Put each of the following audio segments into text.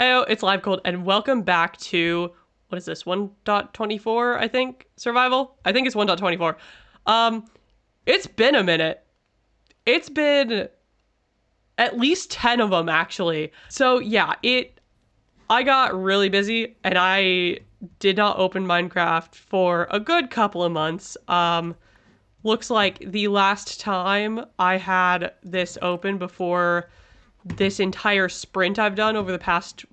Heyo, it's Livecold, and welcome back to, what is this, 1.24, I think, survival? I think it's 1.24. It's been a minute. It's been at least 10 of them, actually. So yeah, I got really busy, and I did not open Minecraft for a good couple of months. Looks like the last time I had this open before this entire sprint I've done over the past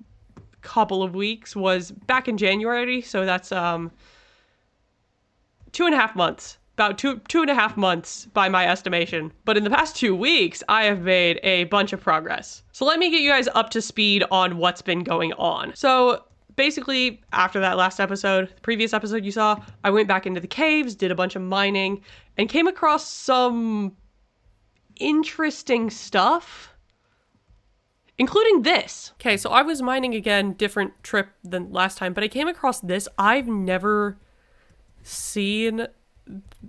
couple of weeks was back in January, so that's 2.5 months. About two and a half months by my estimation. But in the past 2 weeks, I have made a bunch of progress. So let me get you guys up to speed on what's been going on. So basically, after that last episode, the previous episode you saw, I went back into the caves, did a bunch of mining, and came across some interesting stuff. Including this. Okay, so I was mining again, different trip than last time, but I came across this. I've never seen,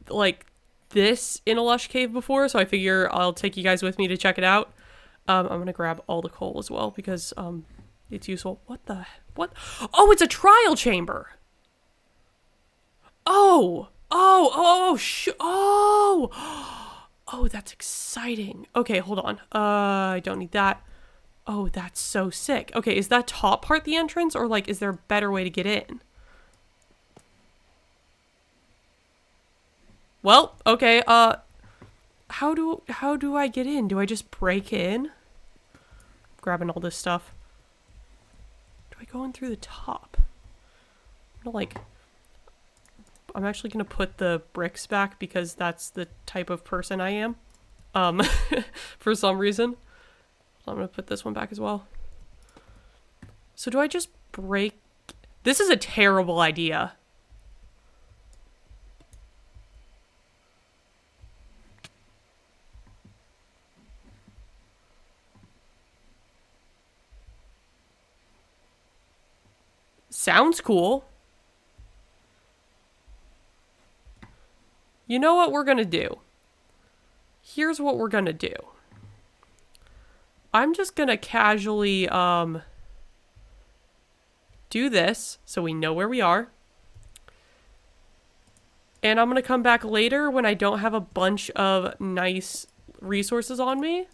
like, this in a lush cave before, so I figure I'll take you guys with me to check it out. I'm gonna grab all the coal as well, because, it's useful. What? Oh, it's a trial chamber! Oh, that's exciting. Okay, hold on. I don't need that. Oh, that's so sick. Okay, is that top part the entrance, or like, is there a better way to get in? Well, okay, how do I get in? Do I just break in? Grabbing all this stuff. Do I go in through the top? I'm actually gonna put the bricks back because that's the type of person I am. For some reason. I'm gonna put this one back as well. So do I just break? This is a terrible idea. Sounds cool. You know what we're gonna do? Here's what we're gonna do. I'm just gonna casually, do this so we know where we are. And I'm gonna come back later when I don't have a bunch of nice resources on me.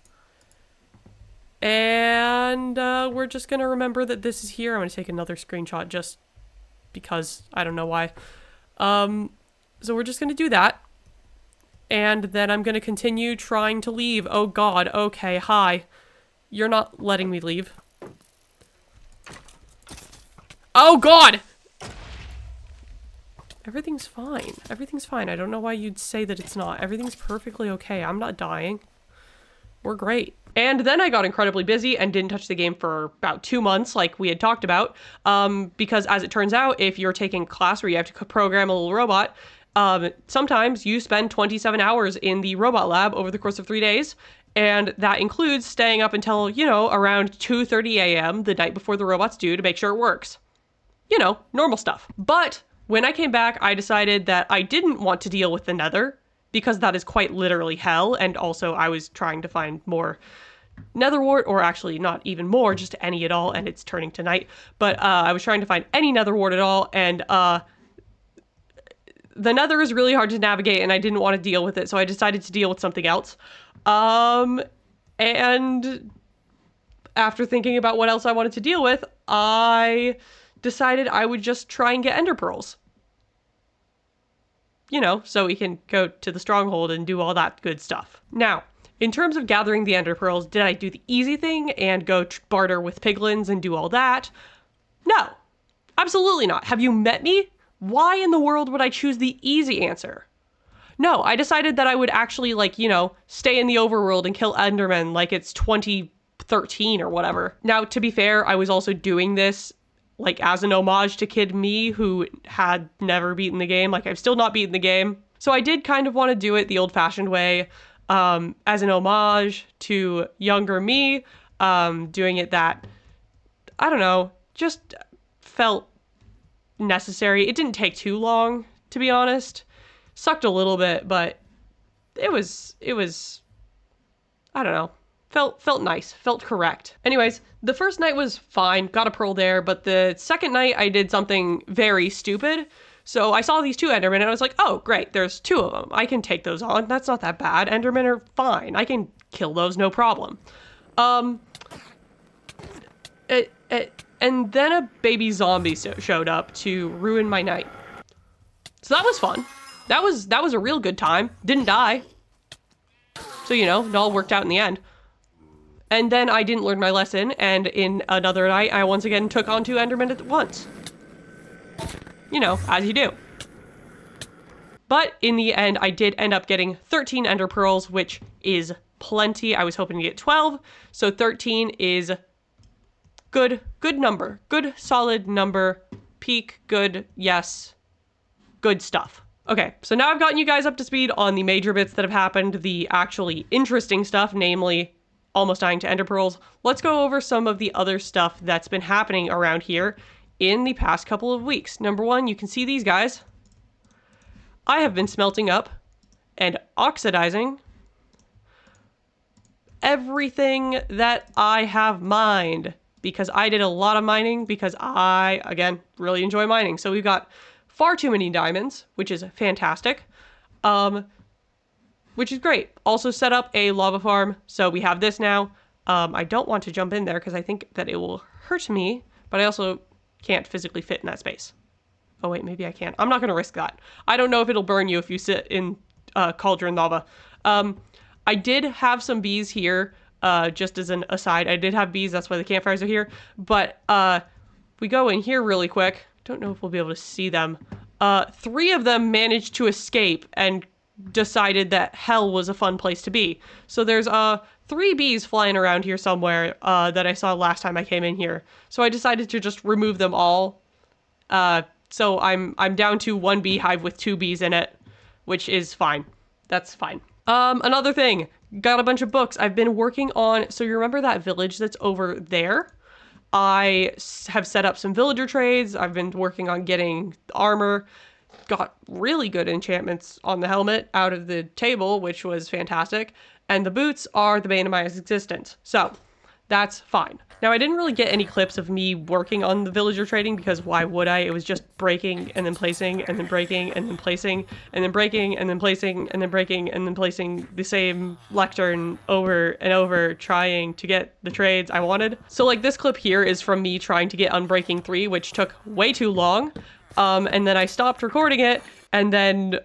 And, we're just gonna remember that this is here. I'm gonna take another screenshot just because I don't know why. So we're just gonna do that. And then I'm gonna continue trying to leave. Oh god, okay, hi. You're not letting me leave. Oh god! Everything's fine. Everything's fine. I don't know why you'd say that it's not. Everything's perfectly okay. I'm not dying. We're great. And then I got incredibly busy and didn't touch the game for about 2 months, like we had talked about. Because as it turns out, if you're taking a class where you have to program a little robot, sometimes you spend 27 hours in the robot lab over the course of 3 days. And that includes staying up until, around 2:30 a.m. the night before the robot's due to make sure it works. Normal stuff. But when I came back, I decided that I didn't want to deal with the Nether, because that is quite literally hell, and also I was trying to find more nether wart, or actually not even more, just any at all, and it's turning to night. But I was trying to find any nether wart at all, and the Nether is really hard to navigate, and I didn't want to deal with it, so I decided to deal with something else. And after thinking about what else I wanted to deal with, I decided I would just try and get ender pearls. So we can go to the stronghold and do all that good stuff. Now, in terms of gathering the ender pearls, did I do the easy thing and go barter with piglins and do all that? No, absolutely not. Have you met me? Why in the world would I choose the easy answer? No, I decided that I would actually, stay in the overworld and kill endermen like it's 2013 or whatever. Now, to be fair, I was also doing this, as an homage to Kid Me, who had never beaten the game. I've still not beaten the game. So I did kind of want to do it the old-fashioned way, as an homage to younger me, doing it that, I don't know, just felt necessary. It didn't take too long, to be honest. Sucked a little bit, but it was, I don't know. Felt nice, felt correct. Anyways, the first night was fine, got a pearl there, but the second night I did something very stupid. So I saw these two Endermen and I was like, oh, great, there's two of them. I can take those on. That's not that bad. Endermen are fine. I can kill those, no problem. And then a baby zombie showed up to ruin my night. So that was fun. That was a real good time. Didn't die. So, you know, it all worked out in the end. And then I didn't learn my lesson, and in another night, I once again took on two Endermen at once. You know, as you do. But in the end, I did end up getting 13 Ender Pearls, which is plenty. I was hoping to get 12, so 13 is good number. Good, solid number. Peak, good, yes. Good stuff. Okay, so now I've gotten you guys up to speed on the major bits that have happened, the actually interesting stuff, namely almost dying to Ender Pearls. Let's go over some of the other stuff that's been happening around here in the past couple of weeks. Number one, you can see these guys. I have been smelting up and oxidizing everything that I have mined, because I did a lot of mining because I, again, really enjoy mining. So we've got far too many diamonds, which is fantastic. Which is great. Also set up a lava farm, so we have this now. I don't want to jump in there because I think that it will hurt me, but I also can't physically fit in that space. Oh wait, maybe I can. I'm not going to risk that. I don't know if it'll burn you if you sit in cauldron lava. I did have some bees here, just as an aside. I did have bees, that's why the campfires are here. But we go in here really quick. Don't know if we'll be able to see them. 3 of them managed to escape and decided that hell was a fun place to be. So there's 3 bees flying around here somewhere that I saw last time I came in here. So I decided to just remove them all. So I'm down to 1 beehive with 2 bees in it, which is fine. That's fine. Another thing, got a bunch of books I've been working on. So you remember that village that's over there? I have set up some villager trades. I've been working on getting armor. Got really good enchantments on the helmet out of the table, which was fantastic. And the boots are the bane of my existence. So that's fine. Now, I didn't really get any clips of me working on the villager trading because why would I? It was just breaking and then placing and then breaking and then placing and then breaking and then placing and then breaking and then placing the same lectern over and over trying to get the trades I wanted. So like this clip here is from me trying to get Unbreaking 3, which took way too long. And then I stopped recording it, and then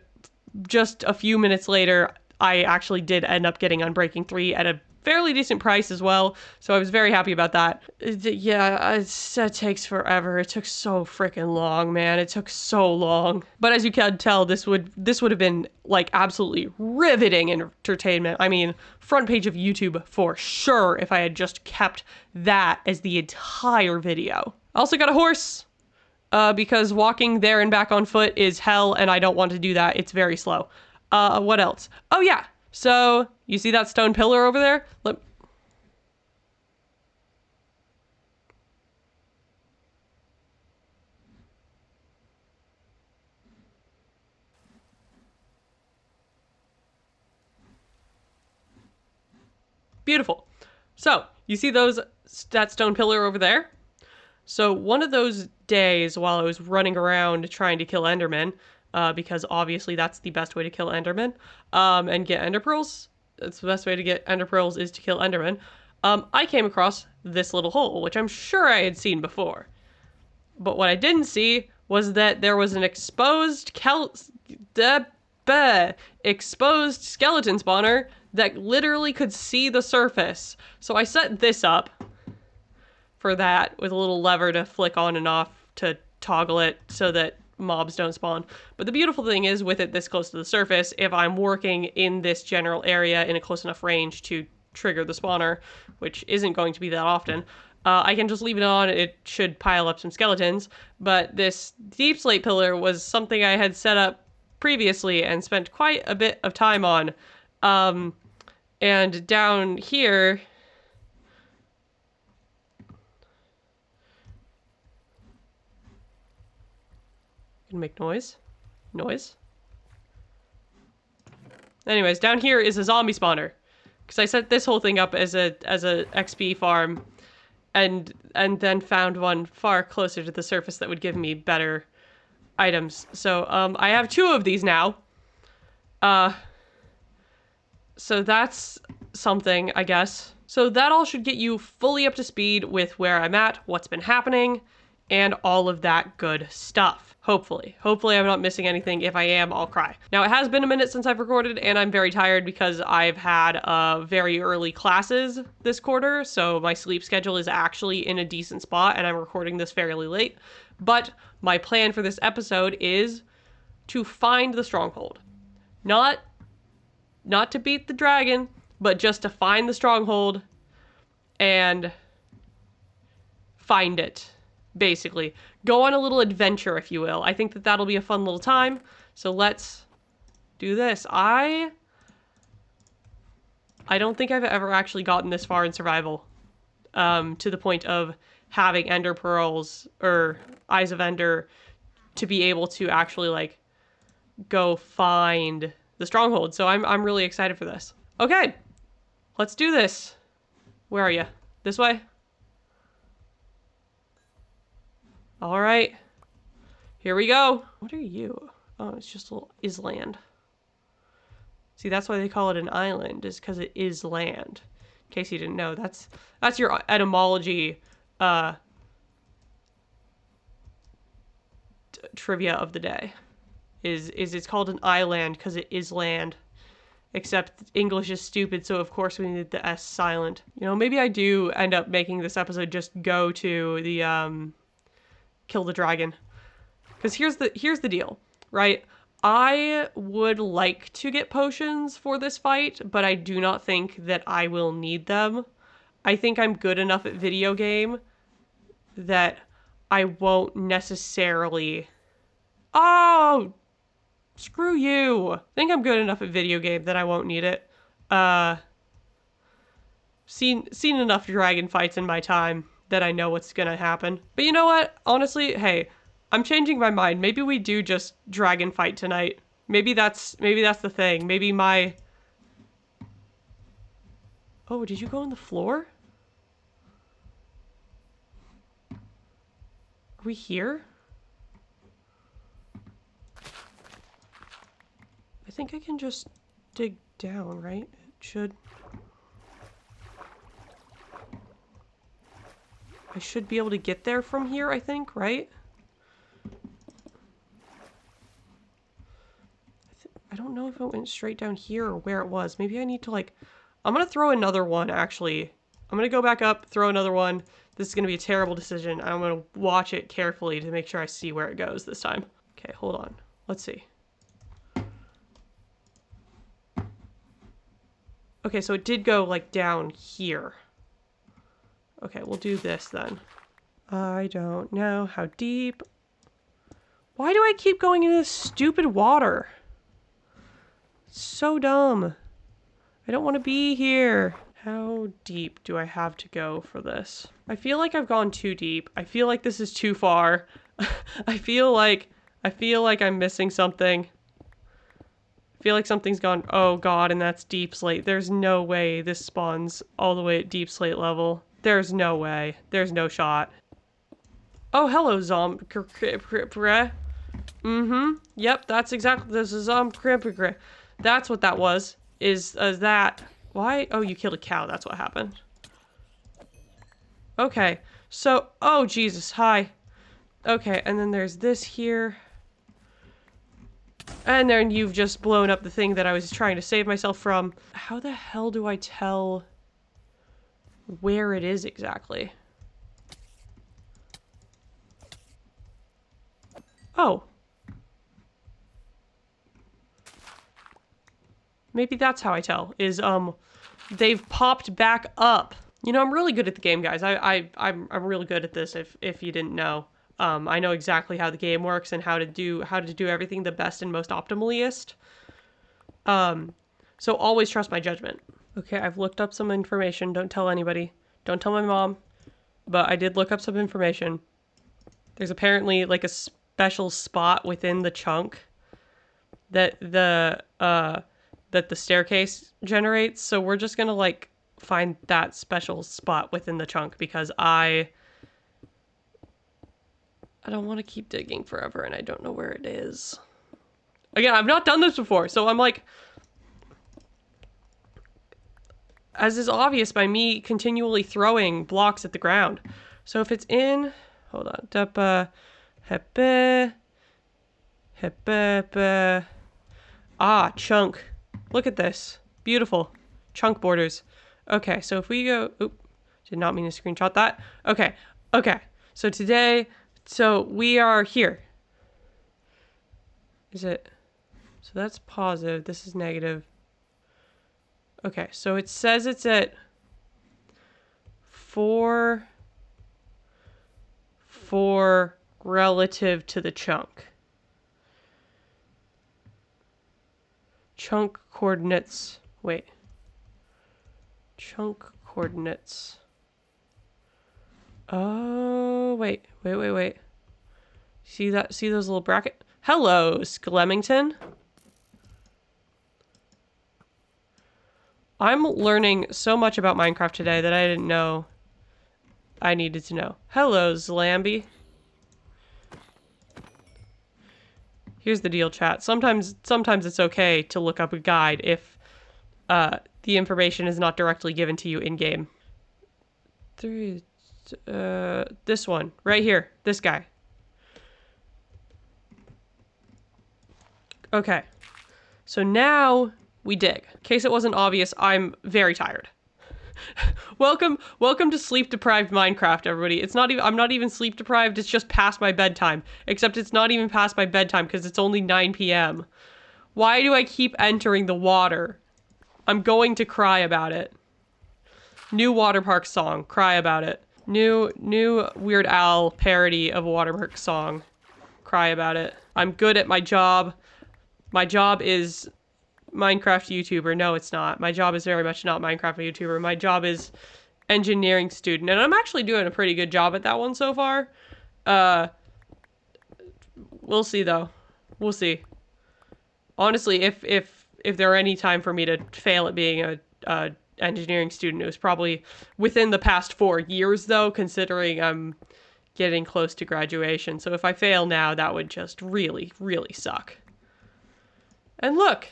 just a few minutes later, I actually did end up getting Unbreaking 3 at a fairly decent price as well, so I was very happy about that. Yeah, that takes forever. It took so freaking long, man. It took so long. But as you can tell, this would have been like absolutely riveting entertainment. I mean, front page of YouTube for sure if I had just kept that as the entire video. I also got a horse. Because walking there and back on foot is hell, and I don't want to do that. It's very slow. What else? Oh, yeah. So, you see that stone pillar over there? Beautiful. So, you see that stone pillar over there? So one of those days while I was running around trying to kill Endermen, because obviously that's the best way to kill Endermen, and get Ender Pearls, that's the best way to get Ender Pearls is to kill Endermen, I came across this little hole, which I'm sure I had seen before. But what I didn't see was that there was an exposed exposed skeleton spawner that literally could see the surface. So I set this up for that with a little lever to flick on and off to toggle it so that mobs don't spawn. But the beautiful thing is with it this close to the surface, if I'm working in this general area in a close enough range to trigger the spawner, which isn't going to be that often, I can just leave it on. It should pile up some skeletons. But this deep slate pillar was something I had set up previously and spent quite a bit of time on. And down here, make noise. Anyways, down here is a zombie spawner. Because I set this whole thing up as a XP farm, and then found one far closer to the surface that would give me better items. So I have 2 of these now. So that's something, I guess. So that all should get you fully up to speed with where I'm at, what's been happening, and all of that good stuff. Hopefully. Hopefully I'm not missing anything. If I am, I'll cry. Now, it has been a minute since I've recorded, and I'm very tired because I've had very early classes this quarter, so my sleep schedule is actually in a decent spot, and I'm recording this fairly late. But my plan for this episode is to find the stronghold. Not to beat the dragon, but just to find the stronghold and find it, basically. Go on a little adventure, if you will. I think that that'll be a fun little time, so let's do this. I don't think I've ever actually gotten this far in survival, to the point of having ender pearls, or eyes of ender, to be able to actually, like, go find the stronghold. So I'm really excited for this. Okay, let's do this. Where are you? This way? All right, here we go. What are you? Oh, it's just a little island. See, that's why they call it an island, is because it is land. In case you didn't know, that's your etymology trivia of the day. Is it's called an island because it is land. Except English is stupid, so of course we need the S silent. You know, maybe I do end up making this episode just go to the kill the dragon. Because here's the deal, right? I would like to get potions for this fight, but I do not think that I will need them. I think I'm good enough at video game that I won't necessarily... Oh! Screw you. I think I'm good enough at video game that I won't need it. Seen enough dragon fights in my time that I know what's gonna happen. But you know what? Honestly, hey, I'm changing my mind. Maybe we do just dragon fight tonight. Maybe that's the thing. Maybe my... Oh, did you go on the floor? Are we here? I think I can just dig down, right? It should... I should be able to get there from here, I think, right? I don't know if it went straight down here or where it was. Maybe I need to, like... I'm gonna throw another one, actually. I'm gonna go back up, throw another one. This is gonna be a terrible decision. I'm gonna watch it carefully to make sure I see where it goes this time. Okay, hold on. Let's see. Okay, so it did go, like, down here. Okay, we'll do this then. I don't know how deep... Why do I keep going into this stupid water? So dumb. I don't want to be here. How deep do I have to go for this? I feel like I've gone too deep. I feel like this is too far. I feel like I'm missing something. I feel like something's gone. Oh god, and that's deep slate. There's no way this spawns all the way at deep slate level. There's no way. There's no shot. Oh, hello, zombie. Yep, that's exactly. This is That's what that was. Is that... Why? Oh, you killed a cow. That's what happened. Okay. So... Oh, Jesus. Hi. Okay, and then there's this here. And then you've just blown up the thing that I was trying to save myself from. How the hell do I tell where it is exactly? Oh. Maybe that's how I tell, is, they've popped back up. You know, I'm really good at the game, guys. I'm really good at this, if you didn't know. I know exactly how the game works and how to do everything the best and most optimally-ist. So always trust my judgment. Okay, I've looked up some information. Don't tell anybody. Don't tell my mom. But I did look up some information. There's apparently, like, a special spot within the chunk that that the staircase generates. So we're just gonna like find that special spot within the chunk because I don't want to keep digging forever and I don't know where it is. Again, I've not done this before, so I'm like, as is obvious by me continually throwing blocks at the ground. So if it's in, hold on, chunk. Look at this. Beautiful. Chunk borders. Okay, so if we go, did not mean to screenshot that. Okay. So today, we are here. Is it, so that's positive. This is negative. Okay, so it says it's at 4 relative to the chunk. Chunk coordinates. Wait. Chunk coordinates. Oh, wait. See that? See those little brackets? Hello, Sklemington. I'm learning so much about Minecraft today that I didn't know I needed to know. Hello, Zlamby. Here's the deal, chat. Sometimes it's okay to look up a guide if the information is not directly given to you in-game. This one, right here. This guy. Okay. So now we dig. In case it wasn't obvious, I'm very tired. Welcome to sleep-deprived Minecraft, everybody. I'm not even sleep-deprived, it's just past my bedtime. Except it's not even past my bedtime because it's only 9 p.m. Why do I keep entering the water? I'm going to cry about it. New water park song, cry about it. New Weird Al parody of a water park song, cry about it. I'm good at my job. My job is Minecraft YouTuber. No, it's not. My job is very much not Minecraft YouTuber. My job is engineering student. And I'm actually doing a pretty good job at that one so far. We'll see though. We'll see. Honestly, if there were any time for me to fail at being a engineering student, it was probably within the past 4 years though, considering I'm getting close to graduation. So if I fail now, that would just really, really suck. And look!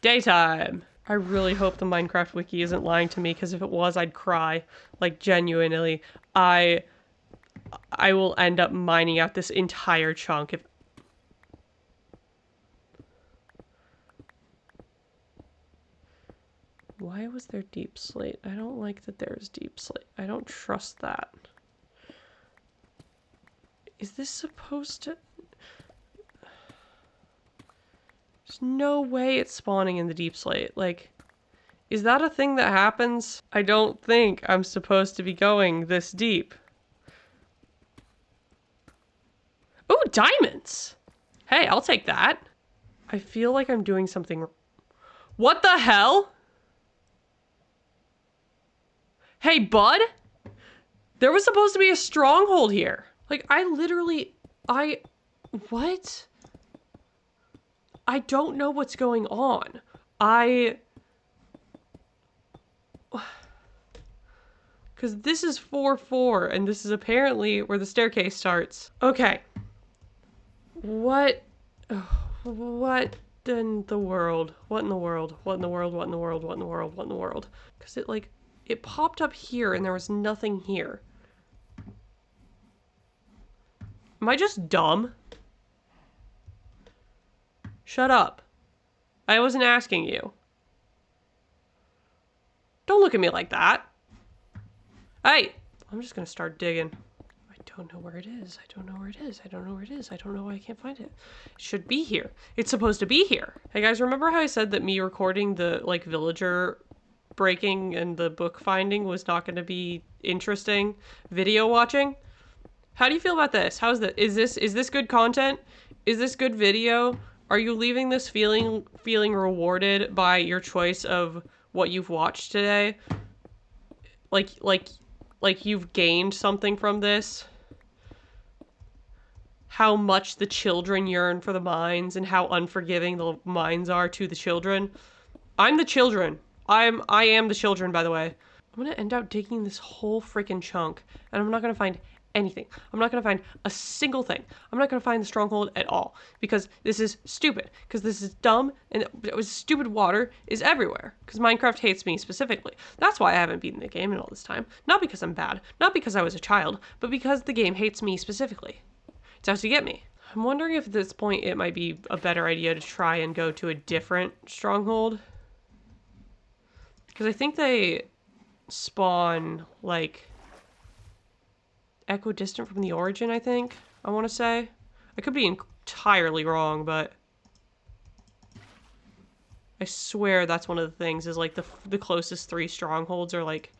Daytime! I really hope the Minecraft wiki isn't lying to me, because if it was, I'd cry. Like, genuinely. I will end up mining out this entire chunk if... Why was there deep slate? I don't like that there's deep slate. I don't trust that. Is this supposed to... There's no way it's spawning in the deep slate. Like, is that a thing that happens? I don't think I'm supposed to be going this deep. Ooh, diamonds! Hey, I'll take that. I feel like I'm doing something... What the hell? Hey, bud? There was supposed to be a stronghold here. Like, what? I don't know what's going on. Because this is 4-4, and this is apparently where the staircase starts. Okay. What in the world? What in the world? What in the world? What in the world? What in the world? What in the world? Because it popped up here, and there was nothing here. Am I just dumb? Shut up. I wasn't asking you. Don't look at me like that. Hey! I'm just gonna start digging. I don't know where it is. I don't know where it is. I don't know where it is. I don't know why I can't find it. It should be here. It's supposed to be here. Hey guys, remember how I said that me recording the, like, villager breaking and the book finding was not gonna be interesting video watching? How do you feel about this? How's that? Is this good content? Is this good video? Are you leaving this feeling rewarded by your choice of what you've watched today? Like you've gained something from this? How much the children yearn for the mines and how unforgiving the mines are to the children? I'm the children. I am the children, by the way. I'm gonna end up digging this whole freaking chunk, and I'm not gonna find anything. I'm not gonna find a single thing. I'm not gonna find the stronghold at all, because this is stupid, because this is dumb, and stupid water is everywhere, because Minecraft hates me specifically. That's why I haven't beaten the game in all this time. Not because I'm bad, not because I was a child, but because the game hates me specifically. It's out to get me. I'm wondering if at this point it might be a better idea to try and go to a different stronghold. Because I think they spawn, like, equidistant from the origin, I think. I want to say. I could be entirely wrong, but I swear that's one of the things, is, like, the closest 3 strongholds are, like,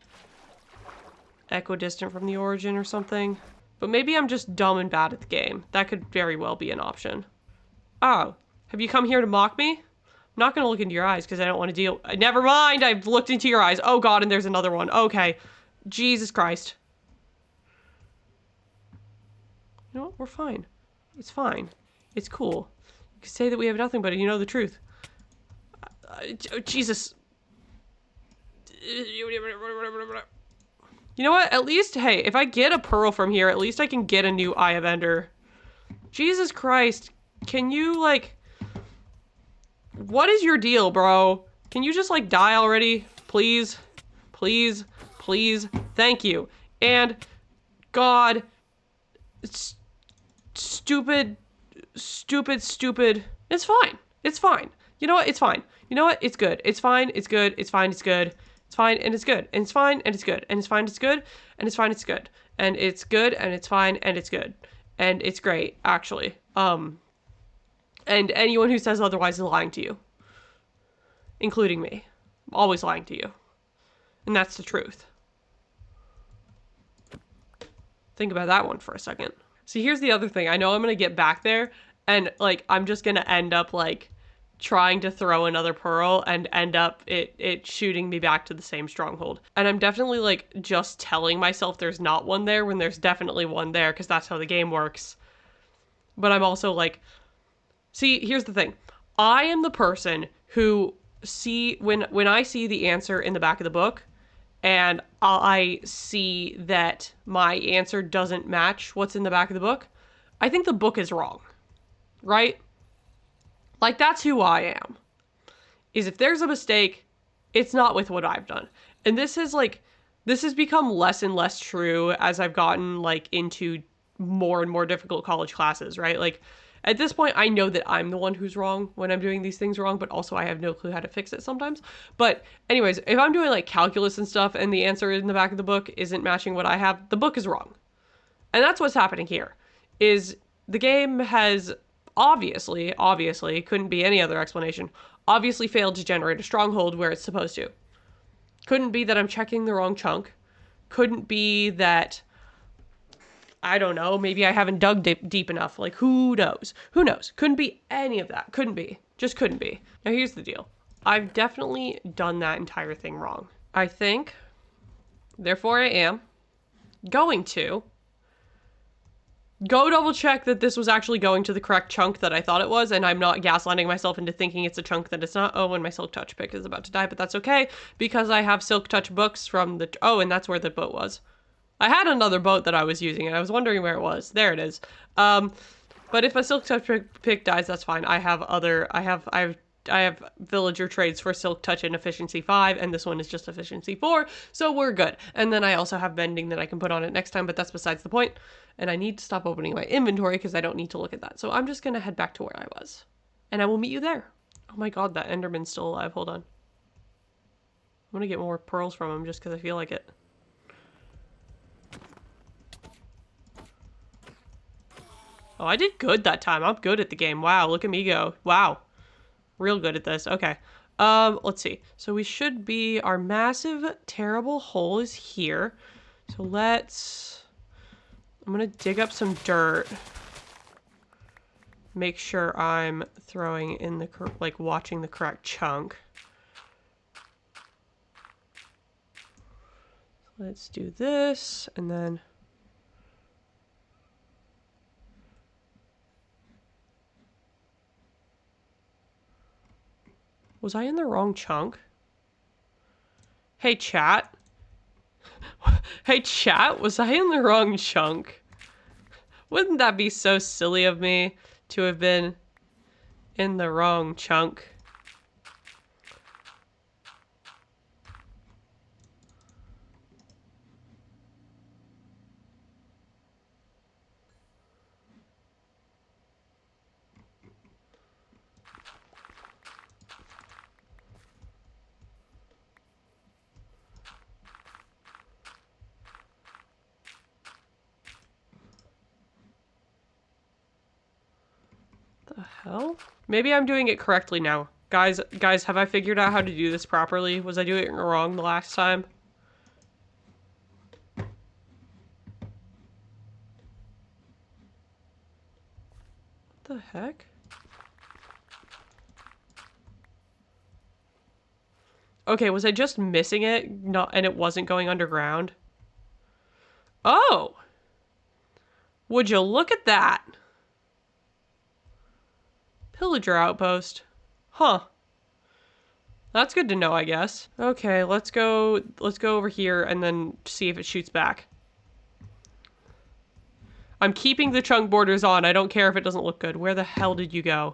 equidistant from the origin or something. But maybe I'm just dumb and bad at the game. That could very well be an option. Oh, have you come here to mock me? I'm not going to look into your eyes because I don't want to deal... Never mind, I've looked into your eyes. Oh god, and there's another one. Okay. Jesus Christ. You know what? We're fine. It's fine. It's cool. You can say that we have nothing, but you know the truth. Jesus. You know what? At least, hey, if I get a pearl from here, at least I can get a new Eye of Ender. Jesus Christ. Can you, like... What is your deal, bro? Can you just, like, die already? Please? Please? Please? Thank you. And... God... Stupid... It's fine. It's fine. You know what? It's fine. You know what? It's good. It's fine. It's good. It's fine. It's good. It's fine and it's good. And it's fine and it's good. And it's fine. It's good. And it's fine. It's good. And it's good and it's fine and it's good. And it's great, actually. And anyone who says otherwise is lying to you. Including me. I'm always lying to you. And that's the truth. Think about that one for a second. See, here's the other thing. I know I'm going to get back there and, like, I'm just going to end up, like, trying to throw another pearl and end up it shooting me back to the same stronghold. And I'm definitely, like, just telling myself there's not one there when there's definitely one there because that's how the game works. But I'm also, like... See, here's the thing. I am the person who when I see the answer in the back of the book and I see that my answer doesn't match what's in the back of the book, I think the book is wrong. Right? Like, that's who I am. Is if there's a mistake, it's not with what I've done. And this has become less and less true as I've gotten, like, into more and more difficult college classes, right? Like, at this point, I know that I'm the one who's wrong when I'm doing these things wrong, but also I have no clue how to fix it sometimes. But anyways, if I'm doing, like, calculus and stuff and the answer in the back of the book isn't matching what I have, the book is wrong. And that's what's happening here, is the game has obviously, couldn't be any other explanation, obviously failed to generate a stronghold where it's supposed to. Couldn't be that I'm checking the wrong chunk. Couldn't be that... I don't know, maybe I haven't dug deep enough. Like, who knows? Who knows? Couldn't be any of that. Couldn't be. Just couldn't be. Now, here's the deal. I've definitely done that entire thing wrong. I think, therefore I am, going to go double check that this was actually going to the correct chunk that I thought it was, and I'm not gaslighting myself into thinking it's a chunk that it's not. Oh, and my Silk Touch pick is about to die, but that's okay, because I have Silk Touch books from the... Oh, and that's where the boat was. I had another boat that I was using, and I was wondering where it was. There it is. But if a Silk Touch pick dies, that's fine. I have villager trades for Silk Touch and Efficiency 5, and this one is just Efficiency 4, so we're good. And then I also have Bending that I can put on it next time, but that's besides the point. And I need to stop opening my inventory because I don't need to look at that. So I'm just going to head back to where I was. And I will meet you there. Oh my god, that Enderman's still alive. Hold on. I'm going to get more pearls from him just because I feel like it. Oh, I did good that time. I'm good at the game. Wow, look at me go. Wow. Real good at this. Okay. Let's see. So we should be... Our massive, terrible hole is here. So let's... I'm gonna dig up some dirt. Make sure I'm throwing in the... Like, watching the correct chunk. Let's do this, and then... Was I in the wrong chunk? Hey, chat. Hey, chat, was I in the wrong chunk? Wouldn't that be so silly of me to have been in the wrong chunk? The hell? Maybe I'm doing it correctly now. Guys, have I figured out how to do this properly? Was I doing it wrong the last time? What the heck? Okay, was I just missing it? And it wasn't going underground? Oh! Would you look at that? Pillager outpost. Huh. That's good to know, I guess. Okay, let's go over here and then see if it shoots back. I'm keeping the chunk borders on. I don't care if it doesn't look good. Where the hell did you go?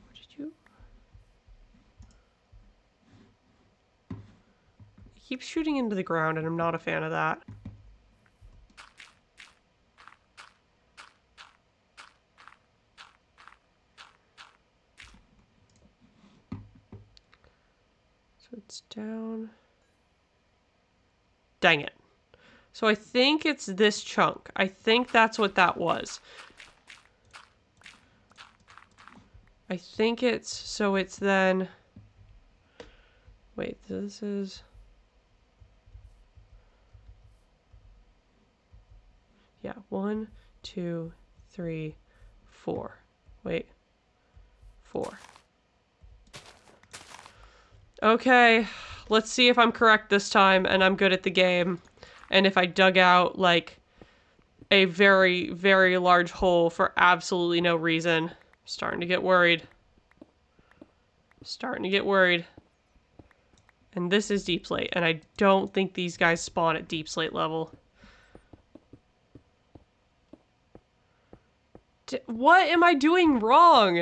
Where did you? It keeps shooting into the ground and I'm not a fan of that. So it's down. Dang it. So I think it's this chunk. I think that's what that was. I think it's, so it's then, wait, this is, yeah, 1, 2, 3, 4. Wait, 4. Okay, let's see if I'm correct this time and I'm good at the game. And if I dug out, like, a very, very large hole for absolutely no reason. I'm starting to get worried. Starting to get worried. And this is deep slate, and I don't think these guys spawn at deep slate level. What am I doing wrong?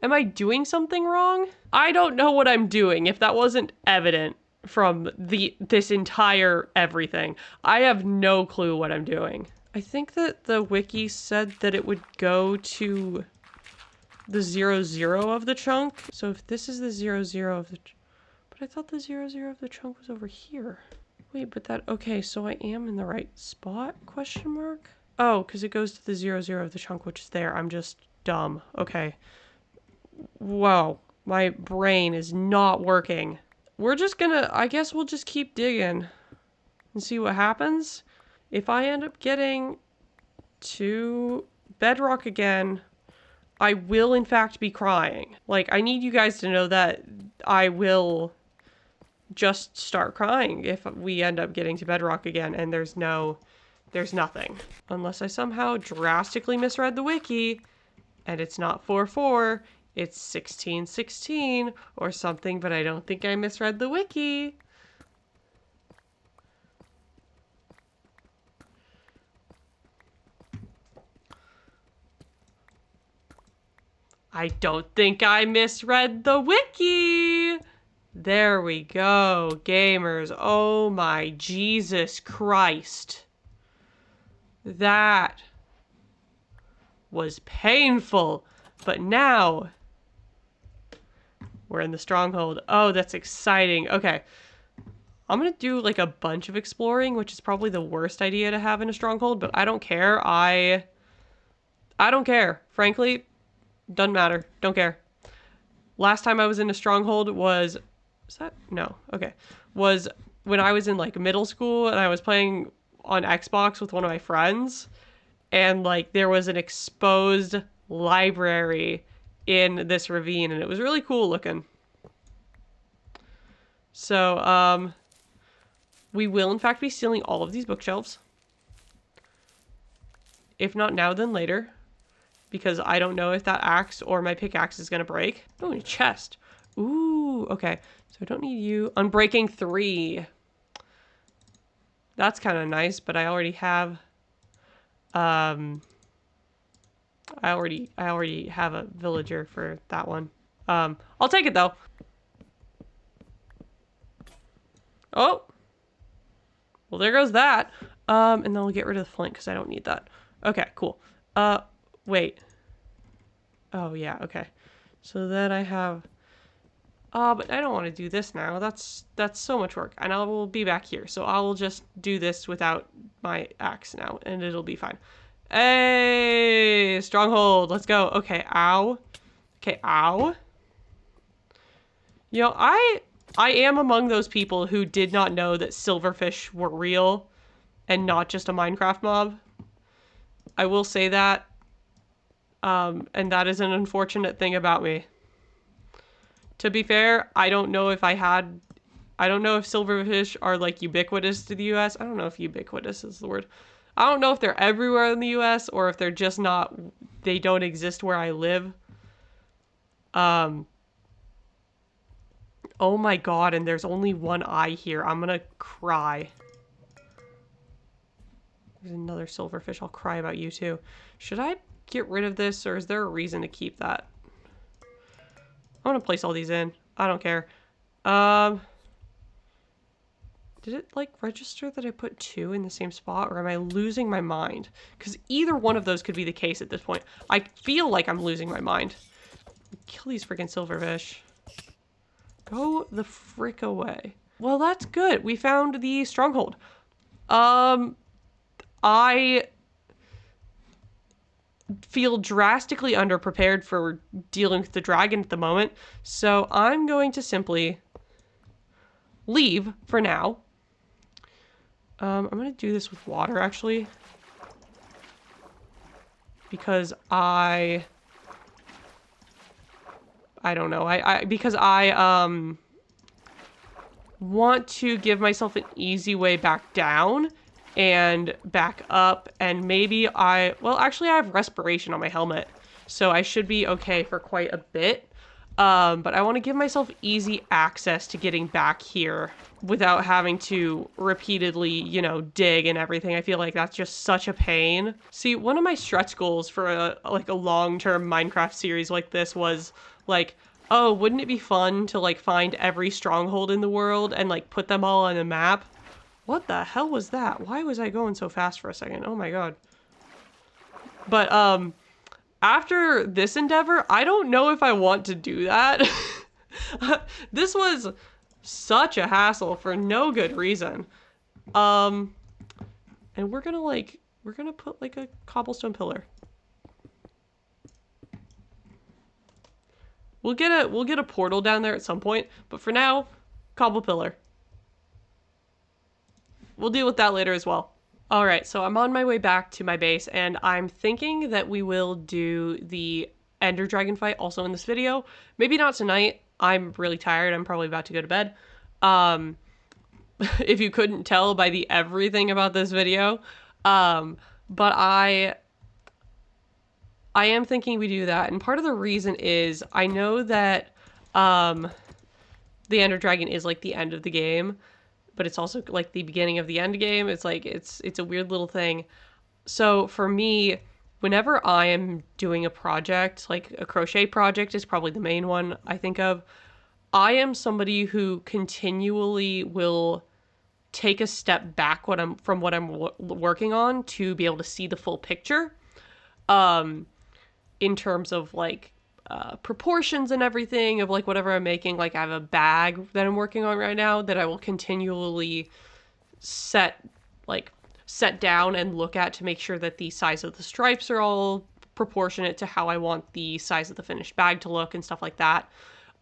Am I doing something wrong? I don't know what I'm doing, if that wasn't evident from this entire everything. I have no clue what I'm doing. I think that the wiki said that it would go to the 0, 0 of the chunk. So if this is the 0, 0 of the... But I thought the 0, 0 of the chunk was over here. Wait, but that... Okay, so I am in the right spot? Question mark? Oh, because it goes to the 0, 0 of the chunk, which is there. I'm just dumb. Okay. Whoa. My brain is not working. We're just gonna... I guess we'll just keep digging and see what happens. If I end up getting to bedrock again, I will in fact be crying. Like, I need you guys to know that I will just start crying if we end up getting to bedrock again and there's nothing. Unless I somehow drastically misread the wiki and it's not 4, 4, it's 16, 16 or something, but I don't think I misread the wiki. I don't think I misread the wiki. There we go, gamers. Oh my Jesus Christ. That was painful. But now we're in the stronghold. Oh, that's exciting. Okay. I'm gonna do like a bunch of exploring, which is probably the worst idea to have in a stronghold, but I don't care. I don't care. Frankly, doesn't matter. Don't care. Last time I was in a stronghold was that? No. Okay. Was when I was in like middle school and I was playing on Xbox with one of my friends and like there was an exposed library in this ravine, and it was really cool looking. So, we will in fact be stealing all of these bookshelves. If not now, then later. Because I don't know if that axe or my pickaxe is going to break. Oh, a chest. Ooh, okay. So I don't need you. Unbreaking 3. That's kind of nice, but I already have... I already have a villager for that one. I'll take it, though. Oh! Well, there goes that. And then we'll get rid of the flint, because I don't need that. Okay, cool. Wait. Oh, yeah, okay. So then I have... but I don't want to do this now. That's so much work. And I will be back here. So I will just do this without my axe now, and it'll be fine. Hey! Stronghold! Let's go. Okay, ow. Okay, ow. You know, I am among those people who did not know that silverfish were real and not just a Minecraft mob. I will say that. And that is an unfortunate thing about me. To be fair, I don't know if silverfish are like ubiquitous to the US. I don't know if ubiquitous is the word. I don't know if they're everywhere in the US or if they're just not, they don't exist where I live. Oh my god, and there's only one eye here. I'm gonna cry. There's another silverfish. I'll cry about you too. Should I get rid of this, or is there a reason to keep that? I'm gonna place all these in. I don't care. Did it, like, register that I put 2 in the same spot, or am I losing my mind? Because either one of those could be the case at this point. I feel like I'm losing my mind. Kill these freaking silverfish. Go the frick away. Well, that's good. We found the stronghold. I feel drastically underprepared for dealing with the dragon at the moment, so I'm going to simply leave for now. I'm going to do this with water, actually, because I don't know. Because I want to give myself an easy way back down and back up, and maybe well, actually I have respiration on my helmet, so I should be okay for quite a bit. But I want to give myself easy access to getting back here without having to repeatedly, you know, dig and everything. I feel like that's just such a pain. See, one of my stretch goals for a long-term Minecraft series like this was like, oh, wouldn't it be fun to like find every stronghold in the world and like put them all on a map? What the hell was that? Why was I going so fast for a second? Oh my god. But after this endeavor, I don't know if I want to do that. This was such a hassle for no good reason. And we're gonna put like a cobblestone pillar. We'll get a portal down there at some point, but for now, cobble pillar. We'll deal with that later as well. All right, so I'm on my way back to my base, and I'm thinking that we will do the Ender Dragon fight also in this video. Maybe not tonight. I'm really tired. I'm probably about to go to bed. If you couldn't tell by the everything about this video. But I am thinking we do that, and part of the reason is I know that the Ender Dragon is like the end of the game, but it's also like the beginning of the end game. It's like, it's a weird little thing. So for me, whenever I am doing a project, like a crochet project is probably the main one I think of, I am somebody who continually will take a step back from what I'm working on to be able to see the full picture. In terms of like proportions and everything of like whatever I'm making. Like I have a bag that I'm working on right now that I will continually set down and look at to make sure that the size of the stripes are all proportionate to how I want the size of the finished bag to look and stuff like that.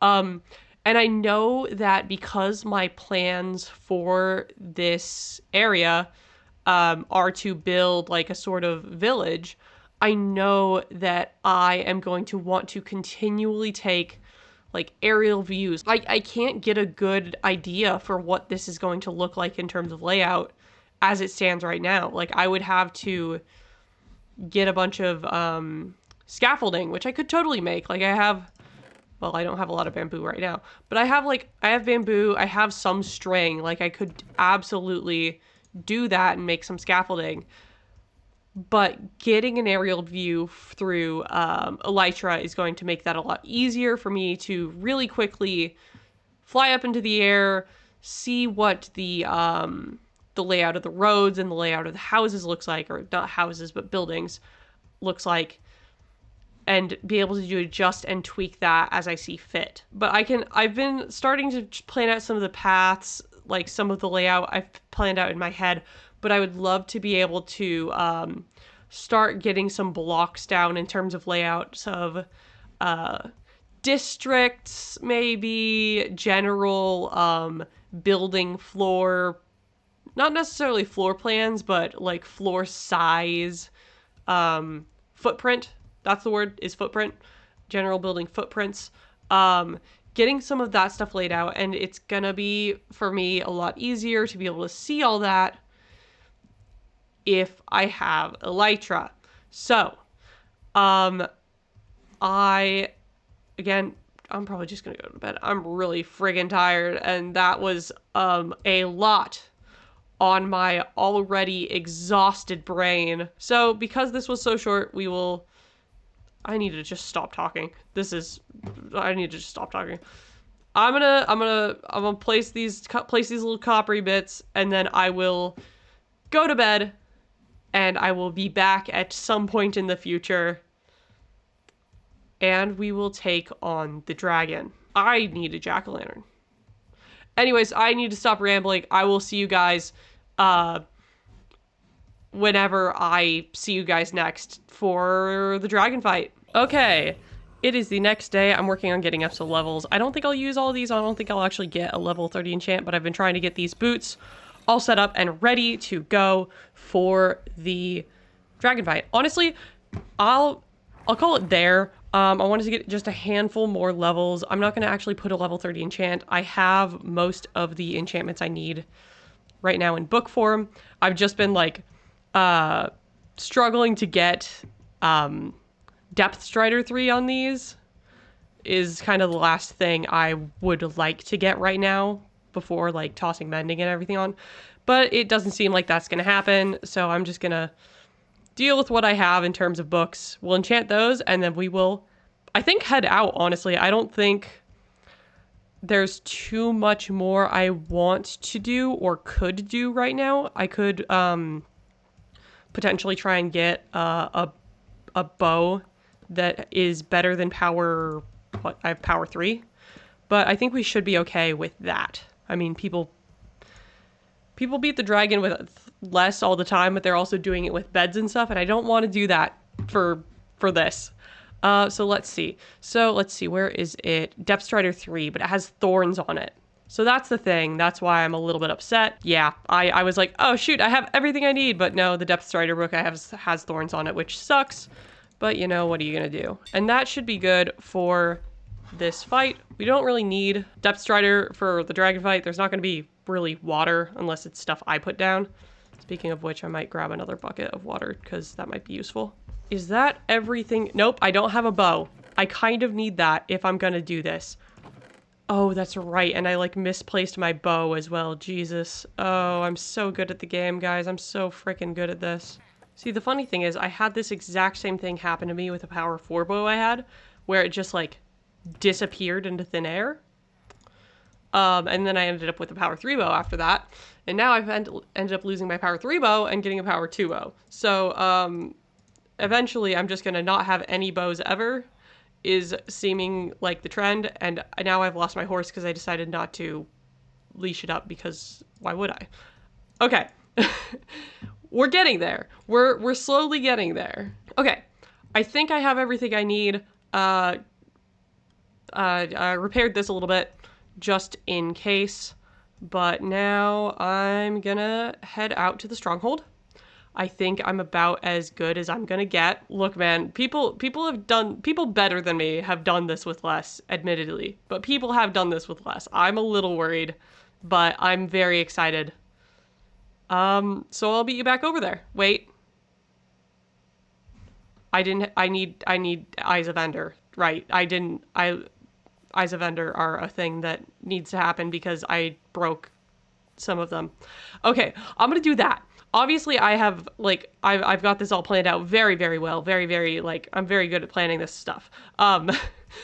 And I know that because my plans for this area are to build like a sort of village, I know that I am going to want to continually take like aerial views. I can't get a good idea for what this is going to look like in terms of layout as it stands right now. Like I would have to get a bunch of scaffolding, which I could totally make. Like I have, well, I don't have a lot of bamboo right now, but I have bamboo, I have some string. Like I could absolutely do that and make some scaffolding. But getting an aerial view through Elytra is going to make that a lot easier for me to really quickly fly up into the air, see what the layout of the roads and the layout of the houses looks like, or not houses, but buildings looks like, and be able to adjust and tweak that as I see fit. But I've been starting to plan out some of the paths, like some of the layout I've planned out in my head, but I would love to be able to start getting some blocks down in terms of layouts of districts, maybe general building floor, not necessarily floor plans, but like floor size, footprint. That's the word, is footprint. General building footprints. Getting some of that stuff laid out, and it's gonna be, for me, a lot easier to be able to see all that if I have Elytra. So, I'm probably just gonna go to bed. I'm really friggin' tired, and that was a lot on my already exhausted brain. So, because this was so short, I need to just stop talking. I need to just stop talking. I'm gonna place these little coppery bits, and then I will go to bed, and I will be back at some point in the future, and we will take on the dragon. I need a jack-o'-lantern. Anyways, I need to stop rambling. I will see you guys whenever I see you guys next for the dragon fight. Okay, it is the next day. I'm working on getting up to levels. I don't think I'll use all of these. I don't think I'll actually get a level 30 enchant, but I've been trying to get these boots all set up and ready to go for the dragon fight. Honestly, I'll call it there. I wanted to get just a handful more levels. I'm not going to actually put a level 30 enchant. I have most of the enchantments I need right now in book form. I've just been like struggling to get Depth Strider 3 on these is kind of the last thing I would like to get right now before like tossing mending and everything on. But it doesn't seem like that's going to happen, so I'm just going to deal with what I have in terms of books. We'll enchant those, and then we will, I think, head out, honestly. I don't think there's too much more I want to do or could do right now. I could potentially try and get a bow that is better than power, I have power 3. But I think we should be okay with that. I mean, people beat the dragon with less all the time, but they're also doing it with beds and stuff, and I don't want to do that for this. So let's see. Where is it? Depth Strider 3, but it has thorns on it. So that's the thing. That's why I'm a little bit upset. Yeah, I was like, oh shoot, I have everything I need, but no, the Depth Strider book I have has thorns on it, which sucks. But you know, what are you gonna do? And that should be good for this fight. We don't really need Depth Strider for the dragon fight. There's not gonna be really water unless it's stuff I put down. Speaking of which, I might grab another bucket of water because that might be useful. Is that everything? Nope, I don't have a bow. I kind of need that if I'm gonna do this. Oh, that's right, and I like misplaced my bow as well. Jesus. Oh, I'm so good at the game, guys. I'm so freaking good at this. See, the funny thing is I had this exact same thing happen to me with a power 4 bow I had, where it just like disappeared into thin air. And then I ended up with a power 3 bow after that. And now I've ended up losing my power 3 bow and getting a power 2 bow. So, eventually I'm just going to not have any bows ever, is seeming like the trend. And now I've lost my horse because I decided not to leash it up because why would I? Okay. We're getting there. We're slowly getting there. Okay. I think I have everything I need. I repaired this a little bit just in case, but now I'm gonna head out to the stronghold. I think I'm about as good as I'm gonna get. Look, man, people better than me have done this with less, admittedly. But people have done this with less. I'm a little worried, but I'm very excited. So I'll beat you back over there. Wait. I need Eyes of Ender. Right. Eyes of Ender are a thing that needs to happen because I broke some of them. Okay, I'm gonna do that. Obviously, I have, like, I've got this all planned out very, very well. Very, very, like, I'm very good at planning this stuff.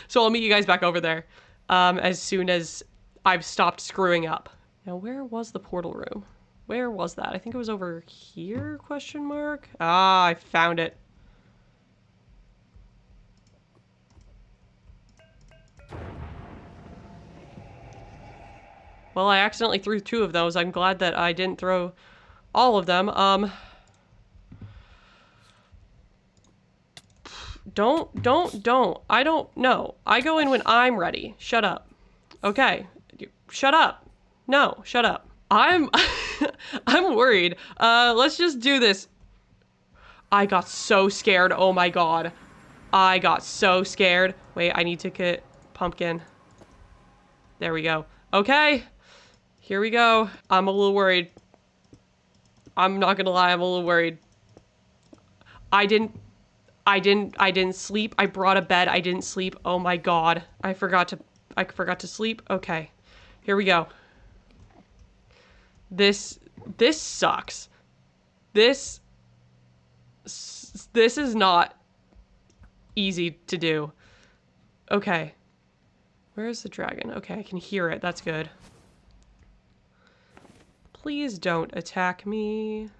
So I'll meet you guys back over there, as soon as I've stopped screwing up. Now, where was the portal room? Where was that? I think it was over here, question mark? Ah, I found it. Well, I accidentally threw 2 of those. I'm glad that I didn't throw all of them. Don't. I don't know. I go in when I'm ready. Shut up. Okay. Shut up. No, shut up. I'm worried. Let's just do this. I got so scared. Oh my god. I got so scared. Wait, I need to get pumpkin. There we go. Okay. Here we go. I'm a little worried. I'm not gonna lie, I'm a little worried. I didn't sleep. I brought a bed. I didn't sleep. Oh my god. I forgot to sleep. Okay. Here we go. This sucks. This is not easy to do. Okay. Where's the dragon? Okay, I can hear it. That's good. Please don't attack me.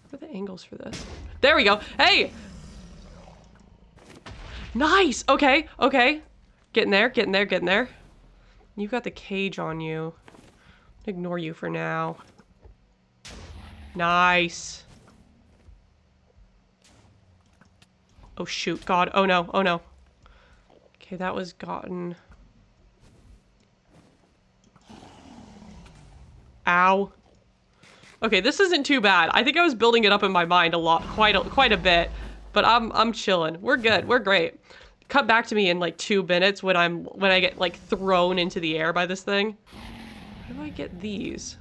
What are the angles for this? There we go. Hey! Nice! Okay, okay. Getting there, getting there, getting there. You've got the cage on you. Ignore you for now. Nice. Oh shoot, God. Oh no, oh no. Okay, that was gotten. Ow. Okay, this isn't too bad. I think I was building it up in my mind a lot, quite a bit, but I'm chilling. We're good. We're great. Cut back to me in like 2 minutes when I get like thrown into the air by this thing. How do I get these?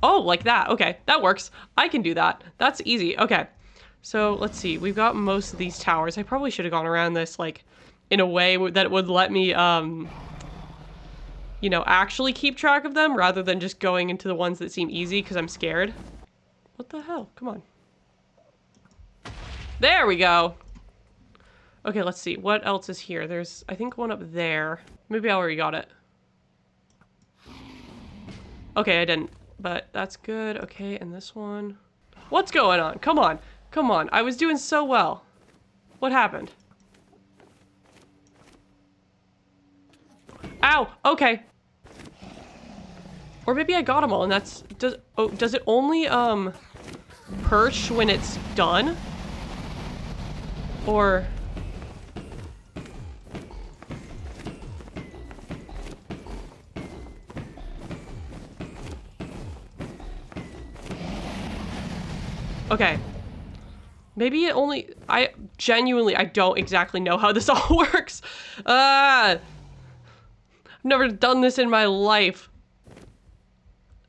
Oh, like that. Okay, that works. I can do that. That's easy. Okay. So let's see. We've got most of these towers. I probably should have gone around this like in a way that would let me you know, actually keep track of them rather than just going into the ones that seem easy because I'm scared. What the hell? Come on. There we go. Okay, let's see. What else is here? There's, I think, one up there. Maybe I already got it. Okay, I didn't. But that's good. Okay, and this one. What's going on? Come on. Come on. I was doing so well. What happened? Ow! Okay. Or maybe I got them all and that's... does it only, perch when it's done? Or... Okay. Maybe it only... I don't exactly know how this all works. I've never done this in my life.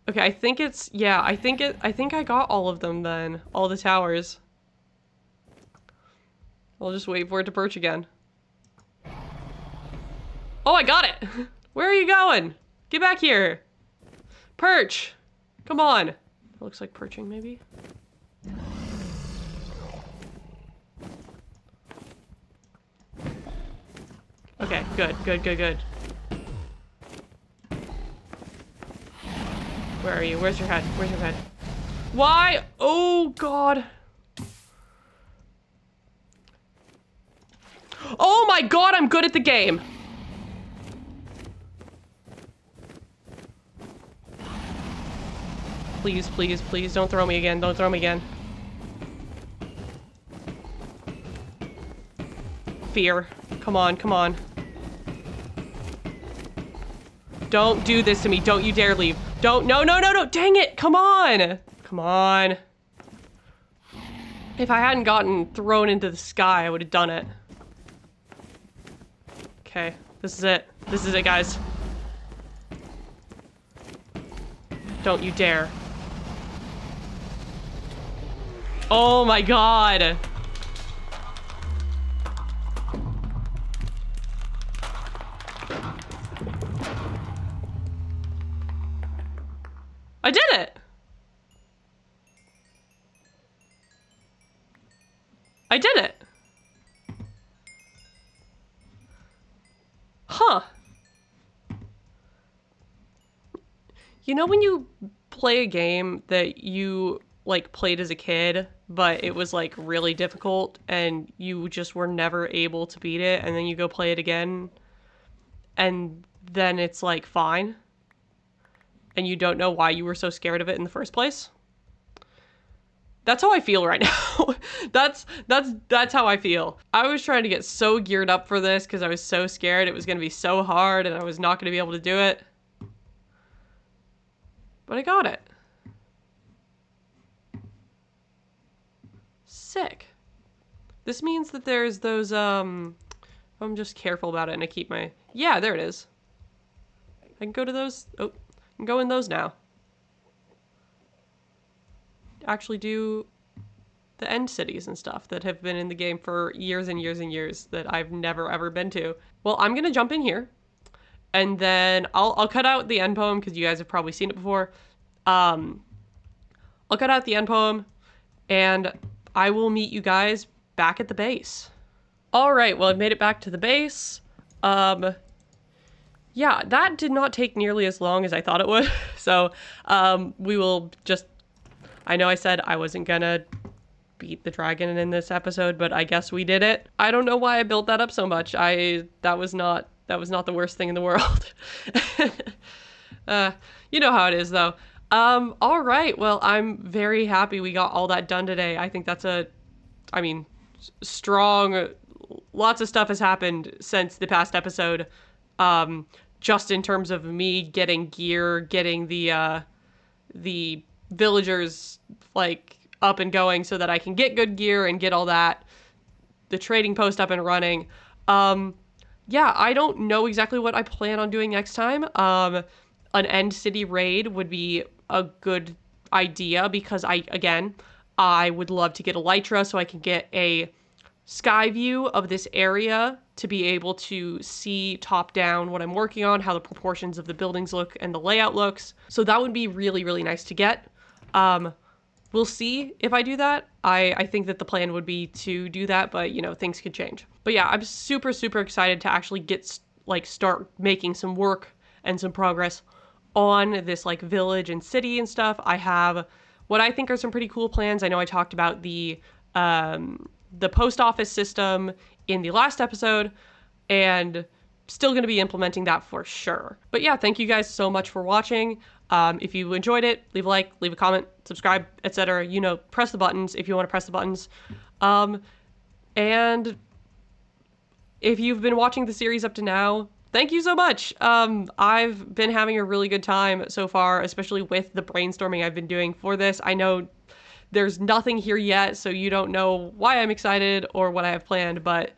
Okay, I think it's... Yeah, I think I got all of them then. All the towers. I'll just wait for it to perch again. Oh, I got it! Where are you going? Get back here! Perch! Come on! It looks like perching, maybe? Okay, good, good, good, good. Where are you? Where's your head? Where's your head? Why? Oh, God. Oh my God, I'm good at the game. Please, please, please, don't throw me again. Don't throw me again. Fear. Come on, come on. Don't do this to me. Don't you dare leave. Don't, no, no, no, no, dang it, come on. Come on. If I hadn't gotten thrown into the sky, I would have done it. Okay, this is it. This is it, guys. Don't you dare. Oh my god. I did it. I did it. Huh. You know when you play a game that you like played as a kid, but it was like really difficult and you just were never able to beat it, and then you go play it again and then it's like fine and you don't know why you were so scared of it in the first place? That's how I feel right now. that's how I feel. I was trying to get so geared up for this because I was so scared it was going to be so hard and I was not going to be able to do it. But I got it. Sick. This means that there's those, I'm just careful about it and I keep my... Yeah, there it is. I can go to those... Oh, I can go in those now. Actually do the end cities and stuff that have been in the game for years and years and years that I've never ever been to. Well, I'm gonna jump in here and then I'll cut out the end poem because you guys have probably seen it before. I'll cut out the end poem and I will meet you guys back at the base. All right, well, I've made it back to the base. Yeah, that did not take nearly as long as I thought it would. So, we will just... I know I said I wasn't gonna beat the dragon in this episode, but I guess we did it. I don't know why I built that up so much. That was not the worst thing in the world. You know how it is though. All right. Well, I'm very happy we got all that done today. I think that's strong. Lots of stuff has happened since the past episode. Just in terms of me getting gear, getting the villagers like up and going so that I can get good gear and get all that, the trading post up and running. Yeah, I don't know exactly what I plan on doing next time. An end city raid would be a good idea because I would love to get elytra so I can get a sky view of this area to be able to see top down what I'm working on, how the proportions of the buildings look and the layout looks. So that would be really, really nice to get. We'll see if I do that. I think that the plan would be to do that, but you know, things could change. But yeah, I'm super, super excited to actually start making some work and some progress on this like village and city and stuff. I have what I think are some pretty cool plans. I know I talked about the post office system in the last episode and still going to be implementing that for sure. But yeah, thank you guys so much for watching. If you enjoyed it, leave a like, leave a comment, subscribe, etc. You know, press the buttons if you want to press the buttons. And if you've been watching the series up to now, thank you so much. I've been having a really good time so far, especially with the brainstorming I've been doing for this. I know there's nothing here yet, so you don't know why I'm excited or what I have planned, but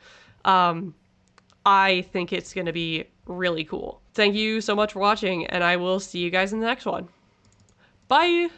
I think it's going to be really cool. Thank you so much for watching, and I will see you guys in the next one. Bye!